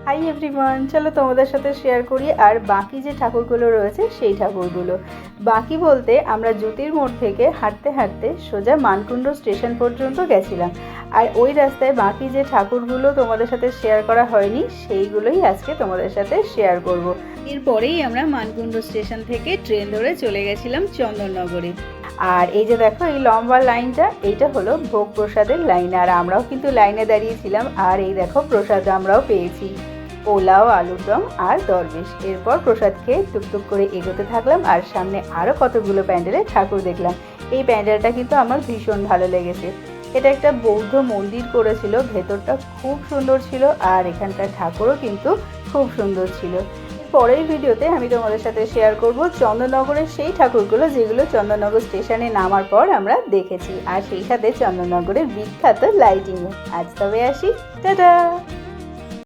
Hi everyone, চলো তোমাদের সাথে শেয়ার করি আর বাকি যে ঠাকুরগুলো রয়েছে সেই ঠাকুরগুলো। বাকি বলতে আমরা জ্যোতির মোড় থেকে হাঁটতে হাঁটতে সোজা মানকুণ্ড স্টেশন পর্যন্ত গেছিলাম, আর ওই রাস্তায় বাকি যে ঠাকুরগুলো তোমাদের সাথে শেয়ার করা হয়নি সেইগুলোই আজকে তোমাদের সাথে শেয়ার করব। এরপরেই আমরা মানকুণ্ড স্টেশন থেকে ট্রেন ধরে চলে গেছিলাম চন্দননগরে। আর এই যে দেখো এই লম্বা লাইনটা, এইটা হলো ভোগ প্রসাদের লাইন, আর আমরাও কিন্তু লাইনে দাঁড়িয়েছিলাম। আর এই দেখো প্রসাদ আমরাও পেয়েছি, পোলাও, আলুর দম আর দরবেশ। এরপর প্রসাদ খেয়ে টুকটুক করে এগোতে থাকলাম, আর সামনে আরও কতগুলো প্যান্ডেলে ঠাকুর দেখলাম। এই প্যান্ডেলটা কিন্তু আমার ভীষণ ভালো লেগেছে। এটা একটা বৌদ্ধ মন্দির করেছিল, ভেতরটা খুব সুন্দর ছিল, আর এখানকার ঠাকুরও কিন্তু খুব সুন্দর ছিল। পরের ভিডিওতে আমি তোমাদের সাথে শেয়ার করব চন্দননগরের সেই ঠাকুরগুলো যেগুলো চন্দননগর স্টেশনে নামার পর আমরা দেখেছি, আর সেই সাথে চন্দননগরের বিখ্যাত লাইটিংও। আজ তবে আসি, টাটা।